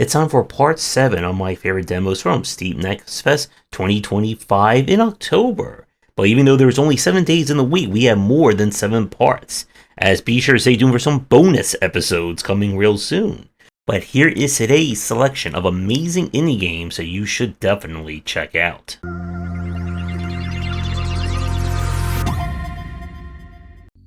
It's time for part 7 of my favorite demos from Steep Next Fest 2025 in October. But even though there's only 7 days in the week, we have more than 7 parts. As be sure to stay tuned for some bonus episodes coming real soon. But here is today's selection of amazing indie games that you should definitely check out.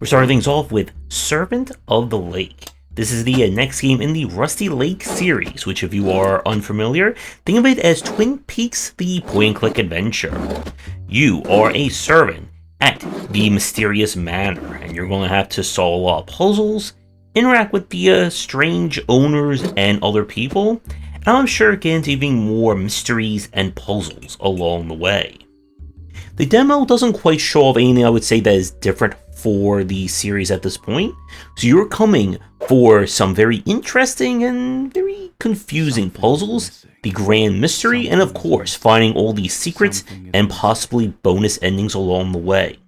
We're starting things off with Servant of the Lake. This is the next game in the Rusty Lake series, which if you are unfamiliar, think of it as Twin Peaks the point-and-click adventure. You are a servant at the mysterious manor, and you're going to have to solve a lot of puzzles, interact with the strange owners and other people, and I'm sure get into even more mysteries and puzzles along the way. The demo doesn't quite show off anything I would say that is different for the series at this point, so you're coming for some very interesting and very confusing puzzles, the grand mystery, and of course finding all these secrets and possibly bonus endings along the way.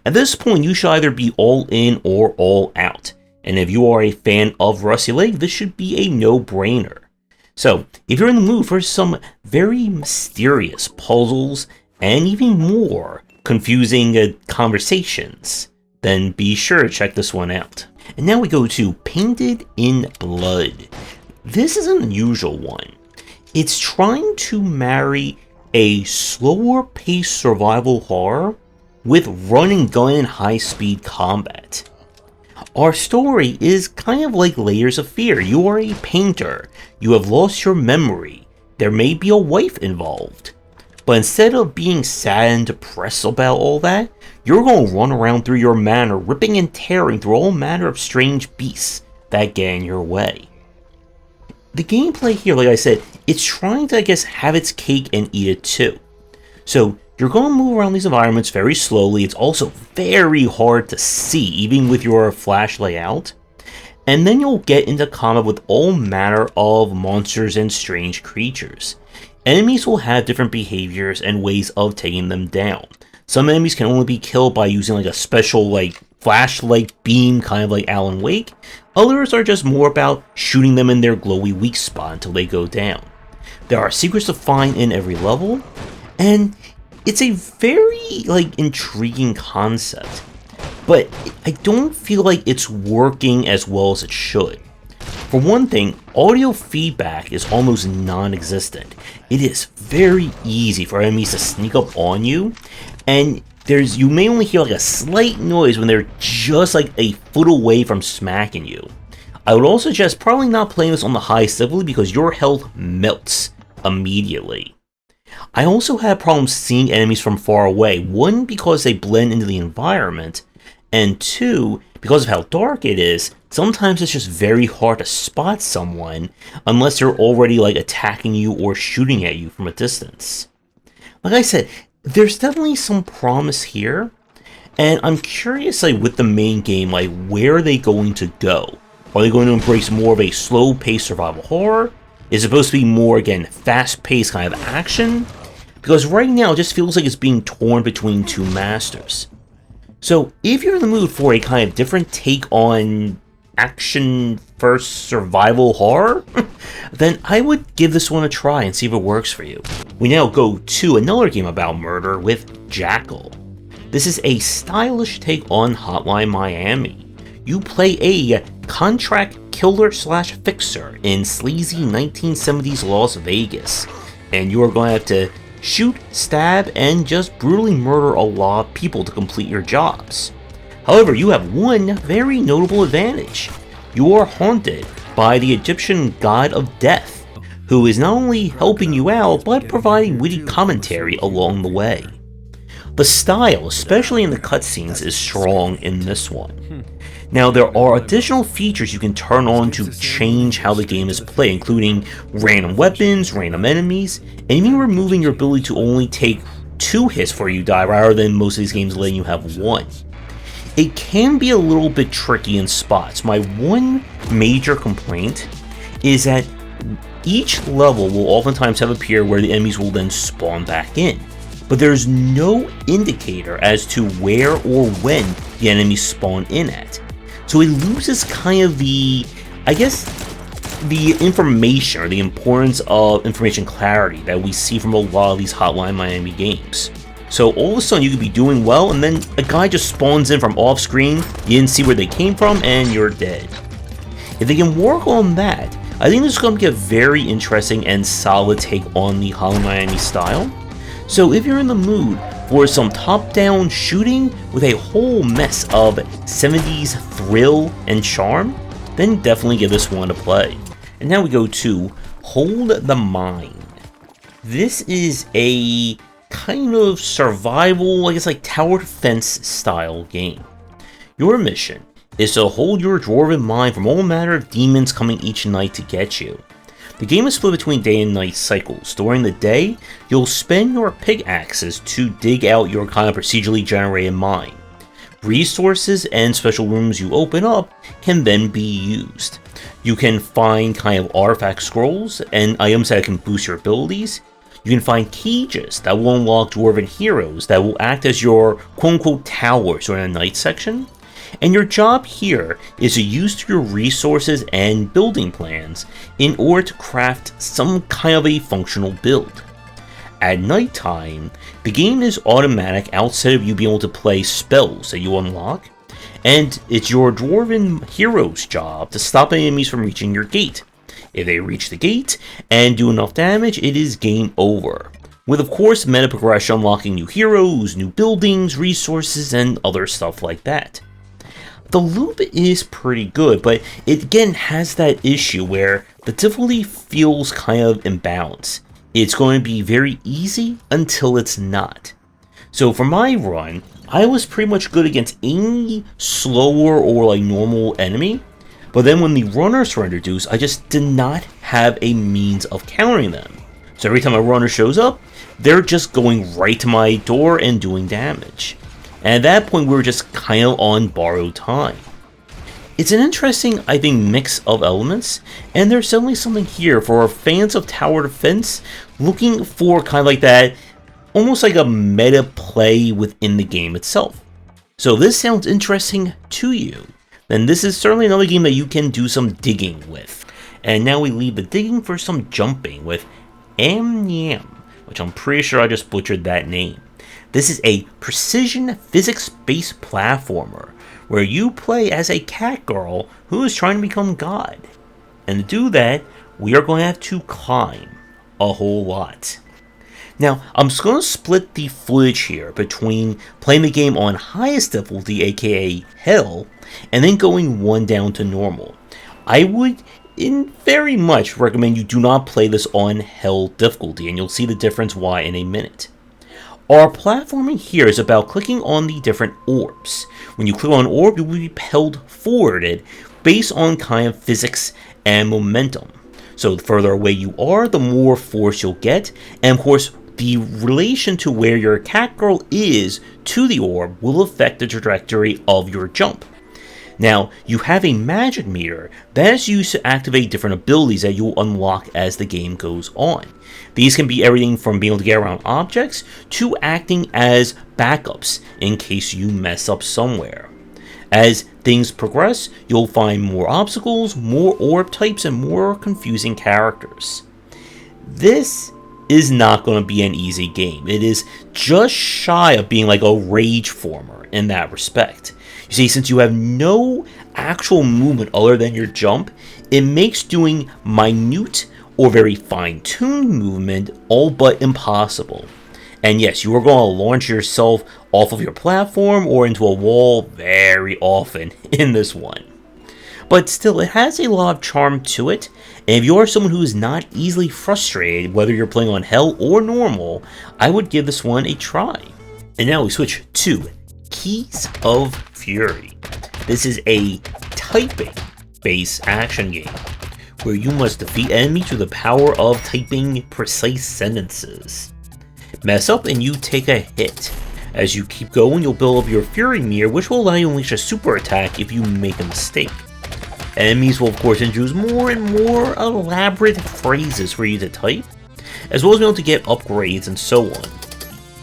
At this point you should either be all in or all out, and if you are a fan of Rusty Lake, this should be a no-brainer. So if you're in the mood for some very mysterious puzzles and even more confusing conversations, then be sure to check this one out. And now we go to Painted in Blood. This is an unusual one. It's trying to marry a slower paced survival horror with run and gun and high speed combat. Our story is kind of like Layers of Fear. You are a painter. You have lost your memory. There may be a wife involved. But instead of being sad and depressed about all that, you're going to run around through your manor, ripping and tearing through all manner of strange beasts that get in your way. The gameplay here, like I said, it's trying to, have its cake and eat it too. So you're going to move around these environments very slowly. It's also very hard to see, even with your flashlight out. And then you'll get into combat with all manner of monsters and strange creatures. Enemies will have different behaviors and ways of taking them down. Some enemies can only be killed by using a special flashlight beam, kind of like Alan Wake. Others are just more about shooting them in their glowy weak spot until they go down. There are secrets to find in every level, and it's a very intriguing concept. But I don't feel like it's working as well as it should. For one thing, audio feedback is almost non-existent. It is very easy for enemies to sneak up on you, and you may only hear a slight noise when they're just a foot away from smacking you. I would also suggest probably not playing this on the high simply because your health melts immediately. I also had problems seeing enemies from far away, one because they blend into the environment, and two, because of how dark it is, sometimes it's just very hard to spot someone unless they're already attacking you or shooting at you from a distance. Like I said, there's definitely some promise here, and I'm curious with the main game, where are they going to go? Are they going to embrace more of a slow-paced survival horror? Is it supposed to be more, again, fast-paced kind of action? Because right now it just feels like it's being torn between two masters. So if you're in the mood for a kind of different take on action first survival horror, then I would give this one a try and see if it works for you. We now go to another game about murder with Jackal. This is a stylish take on Hotline Miami. You play a contract killer slash fixer in sleazy 1970s Las Vegas, and you are going to have to shoot, stab, and just brutally murder a lot of people to complete your jobs. However, you have one very notable advantage. You are haunted by the Egyptian god of death, who is not only helping you out, but providing witty commentary along the way. The style, especially in the cutscenes, is strong in this one. Now, there are additional features you can turn on to change how the game is played, including random weapons, random enemies, and even removing your ability to only take 2 hits before you die, rather than most of these games letting you have 1. It can be a little bit tricky in spots. My one major complaint is that each level will oftentimes have a period where the enemies will then spawn back in, but there's no indicator as to where or when the enemies spawn in at. So it loses kind of the, the information or the importance of information clarity that we see from a lot of these Hotline Miami games. So all of a sudden you could be doing well and then a guy just spawns in from off screen, you didn't see where they came from, and you're dead. If they can work on that, I think this is going to be a very interesting and solid take on the Hotline Miami style. So if you're in the mood for some top-down shooting with a whole mess of 70s thrill and charm, then definitely give this one a play. And now we go to Hold the Mine. This is a kind of survival, I guess like tower defense style game. Your mission is to hold your dwarven mine from all manner of demons coming each night to get you. The game is split between day and night cycles. During the day, you'll spend your pickaxes to dig out your kind of procedurally generated mine. Resources and special rooms you open up can then be used. You can find kind of artifact scrolls and items that can boost your abilities. You can find cages that will unlock dwarven heroes that will act as your quote-unquote towers during the night section. And your job here is to use your resources and building plans in order to craft some kind of a functional build. At nighttime, the game is automatic outside of you being able to play spells that you unlock, and it's your dwarven hero's job to stop enemies from reaching your gate. If they reach the gate and do enough damage, it is game over. With of course meta progression unlocking new heroes, new buildings, resources, and other stuff like that. The loop is pretty good, but it again has that issue where the difficulty feels kind of imbalanced. It's going to be very easy until it's not. So for my run, I was pretty much good against any slower or like normal enemy, but then when the runners were introduced, I just did not have a means of countering them. So every time a runner shows up, they're just going right to my door and doing damage. And at that point, we were just kind of on borrowed time. It's an interesting, I think, mix of elements, and there's certainly something here for fans of tower defense looking for kind of like that, almost like a meta play within the game itself. So if this sounds interesting to you, then this is certainly another game that you can do some digging with. And now we leave the digging for some jumping with Amnyam, which I'm pretty sure I just butchered that name. This is a precision physics-based platformer where you play as a cat girl who is trying to become God. And to do that, we are going to have to climb a whole lot. Now, I'm just going to split the footage here between playing the game on highest difficulty, aka Hell, and then going one down to normal. I would very much recommend you do not play this on Hell difficulty, and you'll see the difference why in a minute. Our platforming here is about clicking on the different orbs. When you click on an orb, you will be propelled forwarded based on kind of physics and momentum. So the further away you are, the more force you'll get, and of course, the relation to where your cat girl is to the orb will affect the trajectory of your jump. Now, you have a magic meter that is used to activate different abilities that you'll unlock as the game goes on. These can be everything from being able to get around objects to acting as backups in case you mess up somewhere. As things progress, you'll find more obstacles, more orb types, and more confusing characters. This is not going to be an easy game. It is just shy of being like a rage former in that respect. You see, since you have no actual movement other than your jump, it makes doing minute or very fine-tuned movement all but impossible. And yes, you are going to launch yourself off of your platform or into a wall very often in this one. But still, it has a lot of charm to it, and if you are someone who is not easily frustrated, whether you're playing on Hell or normal, I would give this one a try. And now we switch to Keys of Fury. This is a typing-based action game, where you must defeat enemies through the power of typing precise sentences. Mess up and you take a hit. As you keep going, you'll build up your Fury Meter, which will allow you to unleash a super attack if you make a mistake. Enemies will of course introduce more and more elaborate phrases for you to type, as well as be able to get upgrades and so on.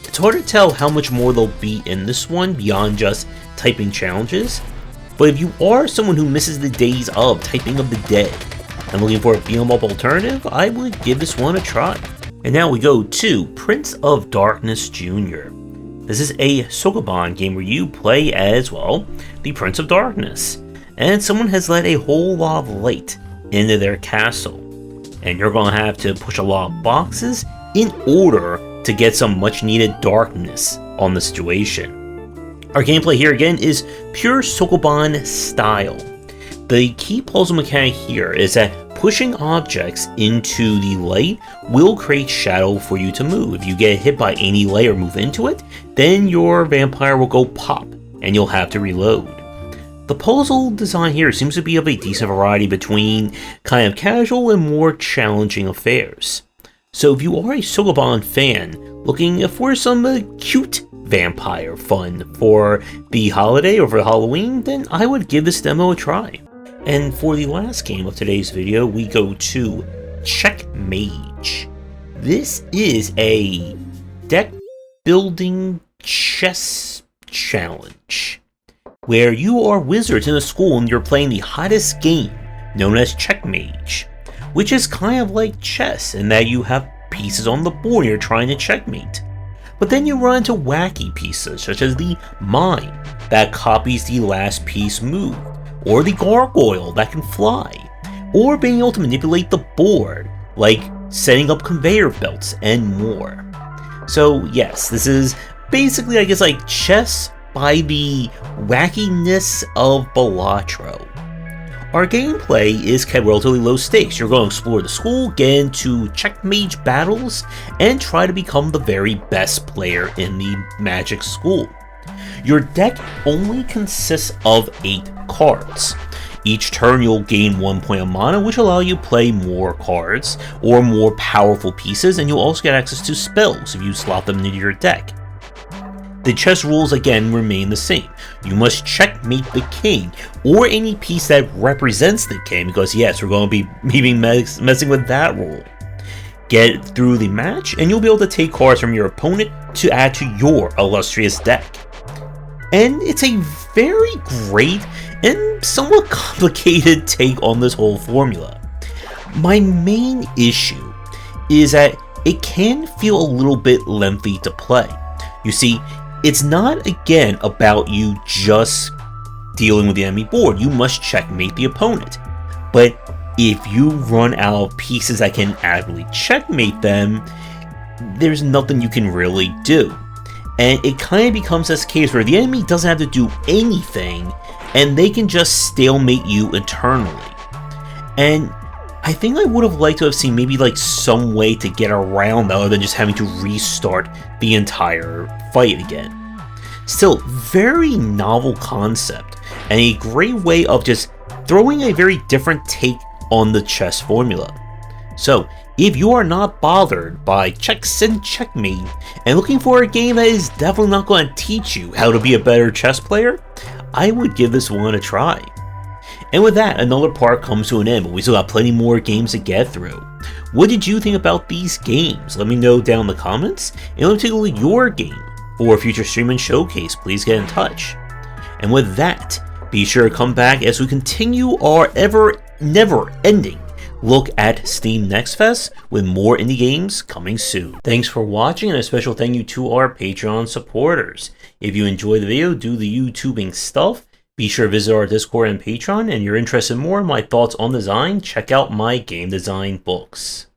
It's hard to tell how much more there'll be in this one beyond just typing challenges, but if you are someone who misses the days of typing of the dead, and looking for a beat-em-up alternative, I would give this one a try. And now we go to Prince of Darkness Jr. This is a Sokoban game where you play as, well, the Prince of Darkness. And someone has let a whole lot of light into their castle. And you're going to have to push a lot of boxes in order to get some much needed darkness on the situation. Our gameplay here again is pure Sokoban style. The key puzzle mechanic here is that pushing objects into the light will create shadow for you to move. If you get hit by any light or move into it, then your vampire will go pop and you'll have to reload. The puzzle design here seems to be of a decent variety between kind of casual and more challenging affairs. So if you are a Sokoban fan looking for some cute vampire fun for the holiday or for Halloween, then I would give this demo a try. And for the last game of today's video, we go to Checkmage. This is a deck building chess challenge where you are wizards in a school and you're playing the hottest game known as Checkmage, which is kind of like chess in that you have pieces on the board and you're trying to checkmate. But then you run into wacky pieces such as the mine that copies the last piece move, or the gargoyle that can fly, or being able to manipulate the board, like setting up conveyor belts and more. So yes, this is basically, I guess, like chess by the wackiness of Balatro. Our gameplay is kept relatively low stakes. You're going to explore the school, get into Checkmage battles, and try to become the very best player in the Magic school. Your deck only consists of 8 cards. Each turn you'll gain 1 point of mana, which allow you to play more cards or more powerful pieces, and you'll also get access to spells if you slot them into your deck. The chess rules again remain the same. You must checkmate the king, or any piece that represents the king, because yes, we're going to be messing with that rule. Get through the match, and you'll be able to take cards from your opponent to add to your illustrious deck. And it's a very great and somewhat complicated take on this whole formula. My main issue is that it can feel a little bit lengthy to play. You see, it's not again about you just dealing with the enemy board. You must checkmate the opponent. But if you run out of pieces that can adequately checkmate them, there's nothing you can really do. And it kind of becomes this case where the enemy doesn't have to do anything, and they can just stalemate you internally. And I think I would have liked to have seen maybe like some way to get around that other than just having to restart the entire fight again. Still, very novel concept, and a great way of just throwing a very different take on the chess formula. So, if you are not bothered by checks and checkmate, and looking for a game that is definitely not going to teach you how to be a better chess player, I would give this one a try. And with that, another part comes to an end, but we still got plenty more games to get through. What did you think about these games? Let me know down in the comments, and let me take a look at your game. For a future stream and showcase, please get in touch. And with that, be sure to come back as we continue our never-ending look at Steam Next Fest with more indie games coming soon. Thanks for watching, and a special thank you to our Patreon supporters. If you enjoyed the video, do the YouTubing stuff, be sure to visit our Discord and Patreon, and if you're interested in more of my thoughts on design, check out my game design books.